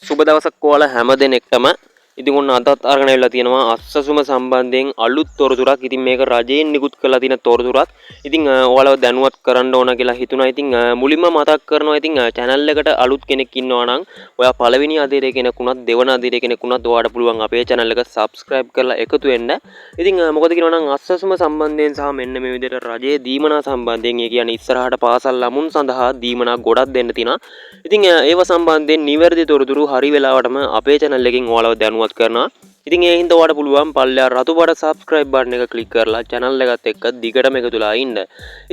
සුබ දවසක් ඔයාලා හැම දෙනෙක්ටම. ඉතින් ඔන්න අදත් අරගෙන ආවිල්ලා තියෙනවා අස්සසුම සම්බන්ධයෙන් අලුත් තොරතුරක්. ඉතින් මේක රජයෙන් නිකුත් කරලා තියෙන තොරතුරක්. ඉතින් ඔයාලව දැනුවත් කරන්න ඕන කියලා හිතුණා. ඉතින් මුලින්ම මතක් කරනවා ඉතින් channel එකට අලුත් කෙනෙක් ඉන්නවා නම් ඔයා පළවෙනි අදියරේ කෙනෙක් වුණත් දෙවන අදියරේ කෙනෙක් වුණත් ඔයාලට පුළුවන් අපේ channel එක subscribe කරලා එකතු වෙන්න. ඉතින් මොකද කියනවා නම් අස්සසුම සම්බන්ධයෙන් සහ මෙන්න මේ විදිහට රජයේ දීමනා සම්බන්ධයෙන් ඒ කියන්නේ ඉස්සරහට පාසල් ළමුන් සඳහා දීමනා ගොඩක් දෙන්න තියෙනවා. ඉතින් ඒව සම්බන්ධයෙන් නිවැරදි තොරතුරු හරි වෙලාවටම අපේ channel එකෙන් ඔයාලව දැනුවත් කරනවා. ඉතින් ඒ හින්දා ඔයාලට පුළුවන් පල්ලෙහා රතු පාට subscribe button එක click කරලා channel එකත් එක්ක දිගටම එකතුලා ඉන්න.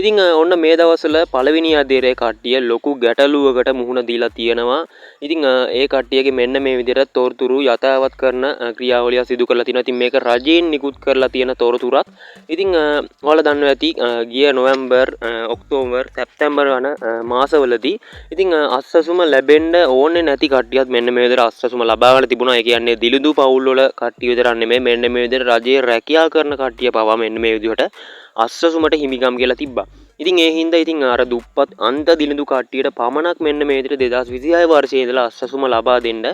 ඉතින් ඔන්න මේ දවස්වල පළවෙනි අදියරේ කට්ටිය ලොකු ගැටලුවකට මුහුණ දීලා තියෙනවා. ඉතින් ඒ කට්ටියගේ මෙන්න මේ විදිහට තොරතුරු යථාවත් කරන ක්‍රියාවලිය සිදු කරලා තිනවා. ඉතින් මේක රජයෙන් නිකුත් කරලා තියෙන තොරතුරක්. ඉතින් ඔයාලා දන්නවා ඇති ගිය නොවැම්බර් ඔක්තෝබර් සැප්තැම්බර් වන මාසවලදී ඉතින් අස්සසුම ලැබෙන්න ඕනේ නැති කට්ටියත් මෙන්න මේ විදිහට අස්සසුම ලබා ගන්න තිබුණා. ඒ කියන්නේ දිලිඳු පවුල් වල කට්ටිය විතරක් නෙමෙයි මෙන්න මේ විදිහට රජයේ රැකියාව කරන කට්ටිය පවා මෙන්න මේ විදිහට අස්සසුමට හිමිකම් කියලා තිබ්බා. ඉතින් ඒ හින්දා ඉතින් අර දුප්පත් අන්ත දිලිඳු කට්ටියට පමණක් මෙන්න මේ විදිහට 2026 වර්ෂයේ ඉඳලා අස්සසුම ලබා දෙන්න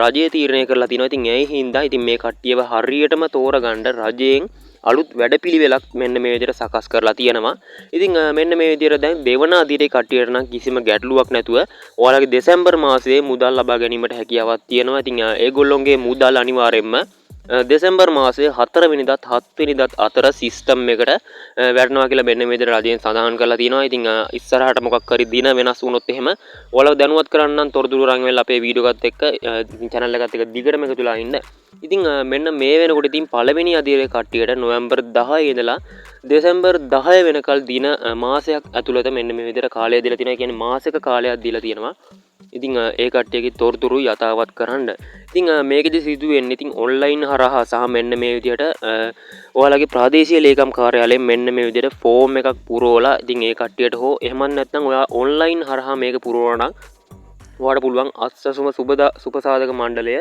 රජය තීරණය කරලා තිනවා. ඉතින් ඒ හින්දා ඉතින් මේ කට්ටියව හරියටම තෝරගන්න රජයෙන් අලුත් වැඩපිළිවෙලක් මෙන්න මේ විදිහට සකස් කරලා තියෙනවා. ඉතින් මෙන්න මේ විදිහට දැන් දෙවන අදියරේ කට්ටියට නම් කිසිම ගැටලුවක් නැතුව ඔයාලගේ දෙසැම්බර් මාසයේ මුදල් ලබා ගැනීමට හැකියාවක් තියෙනවා. ඉතින් ඒගොල්ලොන්ගේ මුදල් අනිවාර්යයෙන්ම දෙසැම්බර් මාසයේ 4 වෙනිදාත් 7 වෙනිදාත් අතර සිස්ටම් එකට වැටෙනවා කියලා මෙන්න මේ විදිහට රජයෙන් සඳහන් කරලා තියෙනවා. ඉතින් ඉස්සරහට මොකක් හරි දින වෙනස් වුණොත් එහෙම ඔයාලව දැනුවත් කරන්නම් තොරතුරු රන් වෙලා අපේ වීඩියෝ එකත් එක්ක channel එකත් එක්ක දිගටම එකතුලා ඉන්න. ඉතින් මෙන්න මේ වෙනකොට ඉතින් පළවෙනි අදියරේ කට්ටියට නොවැම්බර් 10 ඉඳලා දෙසැම්බර් 10 වෙනකල් දින මාසයක් ඇතුළත මෙන්න මේ විදිහට කාලය දීලා තියෙනවා. කියන්නේ මාසික කාලයක් දීලා තියෙනවා. ඉතින් ඒ කට්ටියගේ තොරතුරු යථාවත් කරන්න. ඉතින් මේකෙදි සිදු වෙන්නේ ඉතින් ඔන්ලයින් හරහා සහ මෙන්න මේ විදිහට ඔයාලගේ ප්‍රාදේශීය ලේකම් කාර්යාලයෙන් මෙන්න මේ විදිහට ෆෝම් එකක් පුරවලා ඉතින් ඒ කට්ටියට හෝ එහෙමත් නැත්නම් ඔයා ඔන්ලයින් හරහා මේක පුරවනවා නම් ඔයාලට පුළුවන් අස්සසුම සුබසාධක මණ්ඩලය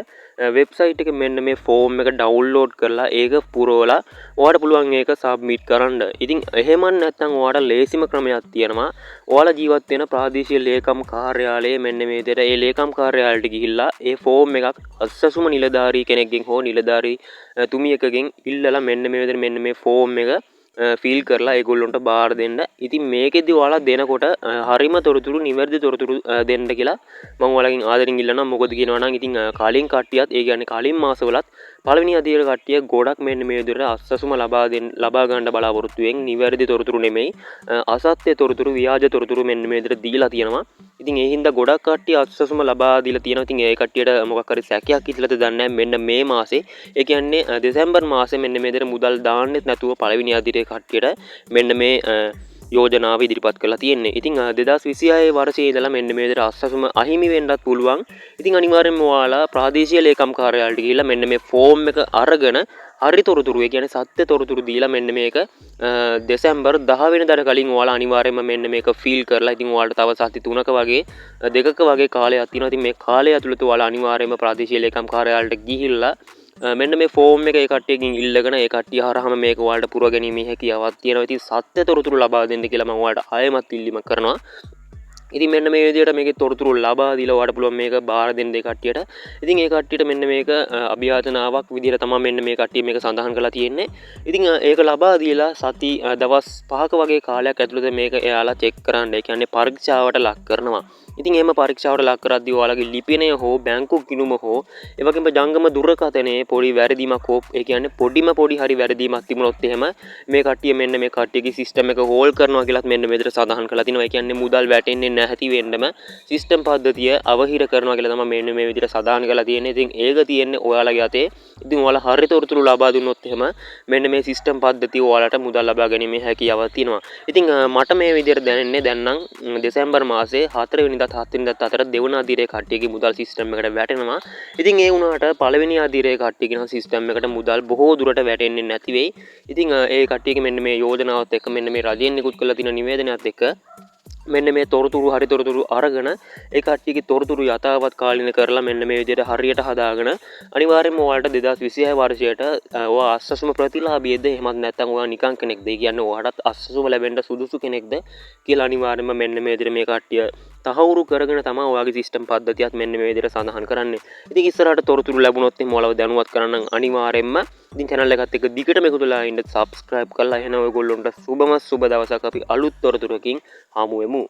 වෙබ්සයිට් එකේ මෙන්න මේ ෆෝම් එක ඩවුන්ලෝඩ් කරලා ඒක පුරවලා ඔයාලට පුළුවන් ඒක සබ්මිට් කරන්න. ඉතින් එහෙමත් නැත්නම් ඔයාලට ලේසිම ක්‍රමයක් තියෙනවා. ඔයාලා ජීවත් වෙන ප්‍රාදේශීය ලේකම් කාර්යාලයේ මෙන්න මේ විදිහට ඒ ලේකම් කාර්යාලයට ගිහිල්ලා ඒ ෆෝම් එකක් අස්සසුම නිලධාරී කෙනෙක්ගෙන් හෝ නිලධාරී තුමියකගෙන් ඉල්ලලා මෙන්න මේ විදිහට මෙන්න මේ ෆෝම් එක ෆිල් කරලා ඒගොල්ලොන්ට බාර දෙන්න. ඉතින් මේකෙදි ඔයාලා දෙනකොට හරිම තොරතුරු නිවැරදි තොරතුරු දෙන්න කියලා මම ඔයාලගෙන් ආදරෙන් ඉල්ලනවා. මොකද කියනවා නම් ඉතින් කලින් කට්ටියත් ඒ කියන්නේ කලින් මාසවලත් පළවෙනි අදියර කට්ටිය ගොඩක් මෙන්න මේ විදිහට අස්සසුම ලබා ගන්න බලාපොරොත්තු වෙන් නිවැරදි තොරතුරු නෙමෙයි අසත්‍ය තොරතුරු ව්‍යාජ තොරතුරු මෙන්න මේ විදිහට දීලා තියෙනවා. ඉතින් ඒ හින්දා ගොඩක් කට්ටිය අස්සසුම ලබා දීලා තියෙනවා. ඉතින් ඒ කට්ටියට මොකක් හරි සැකයක් ඉතිලාද දන්නේ නැහැ. මෙන්න මේ මාසේ ඒ කියන්නේ දෙසැම්බර් මාසේ මෙන්න මේ විදිහට මුදල් දාන්නෙත් නැතුව පළවෙනි අදියරේ කට්ටියට මෙන්න මේ යෝජනාව ඉදිරිපත් කරලා තියෙන්නේ. ඉතින් 2026 වර්ෂයේ ඉඳලා මෙන්න මේ විදිහට අස්සසුම අහිමි වෙන්නත් පුළුවන්. ඉතින් අනිවාර්යෙන්ම ඔයාලා ප්‍රාදේශීය ලේකම් කාර්යාලයට ගිහිල්ලා මෙන්න මේ ෆෝම් එක අරගෙන හරි තොරතුරු ඒ කියන්නේ සත්‍ය තොරතුරු දීලා මෙන්න මේක දෙසැම්බර් 10 වෙනිදාට කලින් ඔයාලා අනිවාර්යයෙන්ම මෙන්න මේක ෆීල් කරලා ඉතින් ඔයාලට තව සති 3ක වගේ දෙකක වගේ කාලයක් තියෙනවා. ඉතින් මේ කාලය ඇතුළත ඔයාලා අනිවාර්යයෙන්ම ප්‍රාදේශීය ලේකම් කාර්යාලයට ගිහිල්ලා මෙන්න මේ ෆෝම් එක ඒ කට්ටියකින් ඉල්ලගෙන ඒ කට්ටිය හරහාම මේක ඔයාලට පුරවගැනීමේ හැකියාවක් තියෙනවා. ඉතින් සත්‍ය තොරතුරු ලබා දෙන්න කියලා මම ඔයාලට ආයෙමත් ඉල්ලීමක් කරනවා. ඉතින් මෙන්න මේ විදිහට මේකේ තොරතුරු ලබා දීලා ඔයාලට පුළුවන් මේක බාර දෙන්න ඒ කට්ටියට. ඉතින් ඒ කට්ටියට මෙන්න මේක අභියාචනාවක් විදිහට තමයි මෙන්න මේ කට්ටිය මේක සඳහන් කරලා තියෙන්නේ. ඉතින් ඒක ලබා දීලා සති දවස් 5ක වගේ කාලයක් ඇතුළත මේක එයාලා චෙක් කරන්න. ඒ කියන්නේ පරීක්ෂාවට ලක් කරනවා. ඉතින් එහෙම පරීක්ෂාවට ලක් කරද්දී ඔයාලගේ ලිපිනය හෝ බැංකු ගිණුම හෝ ඒ වගේම ජංගම දුරකථනයේ පොඩි වැරදීමක් හෝ ඒ කියන්නේ පොඩි හරි වැරදීමක් තිබුණොත් එහෙම මේ කට්ටිය මෙන්න මේ කට්ටියගේ සිස්ටම් එක හෝල් කරනවා කියලාත් මෙන්න මෙතන සඳහන් කරලා තිනවා. ඒ කියන්නේ මුදල් වැටෙන්නේ නැති වෙන්නම සිස්ටම් පද්ධතිය අවහිර කරනවා කියලා තමයි මෙන්න මේ විදිහට සඳහන් කරලා තියෙන්නේ. ඉතින් ඒක තියෙන්නේ ඔයාලගේ අතේ. ඉතින් ඔයාලා හරි තොරතුරු ලබා දුන්නොත් එහෙම මෙන්න මේ සිස්ටම් පද්ධතිය ඔයාලට මුදල් ලබා ගැනීමේ හැකියාවක් තියෙනවා. ඉතින් මට මේ විදිහට දැනෙන්නේ දැන් නම් දෙසැම්බර් මාසේ 4 වෙනිදා 7 වෙනිදාත් අතර දෙවන අදියරේ කට්ටියගේ මුදල් සිස්ටම් එකට වැටෙනවා. ඉතින් ඒ වුණාට පළවෙනි අදියරේ කට්ටියගේ සිස්ටම් එකට මුදල් බොහෝ දුරට වැටෙන්නේ නැති වෙයි. ඉතින් ඒ කට්ටියගේ මෙන්න මේ යෝජනාවත් එක්ක මෙන්න මේ රජයෙන් නිකුත් කරලා තියෙන නිවේදනයත් එක්ක මෙන්න මේ තොරතුරු හරි තොරතුරු අරගෙන ඒ කට්ටියගේ තොරතුරු යථාවත් කාලින කරලා මෙන්න මේ විදිහට හරියට හදාගෙන අනිවාර්යයෙන්ම ඔයාලට 2026 වර්ෂයට ඔයා අස්සසුම ප්‍රතිලාභියෙක්ද එහෙමත් නැත්නම් ඔයා නිකන් කෙනෙක්ද? ඒ කියන්නේ ඔයාටත් අස්සසුම ලැබෙන්න සුදුසු කෙනෙක්ද කියලා අනිවාර්යයෙන්ම මෙන්න මේ විදිහට මේ කට්ටිය තහවුරු කරගෙන තමයි ඔයාගේ සිස්ටම් පද්ධතියත් මෙන්න මේ විදිහට සඳහන් කරන්නේ. ඉතින් ඉස්සරහට තොරතුරු ලැබුණොත් එහෙම ඔයාලව දැනුවත් කරන්න අනිවාර්යයෙන්ම ඉතින් channel එකත් එක්ක දිගටම එකතු වෙලා ඉන්න subscribe කරලා එහෙනම් ඔයගොල්ලොන්ට සුබම සුබ දවසක් අපි අලුත් තොරතුරකින් හමු වෙමු.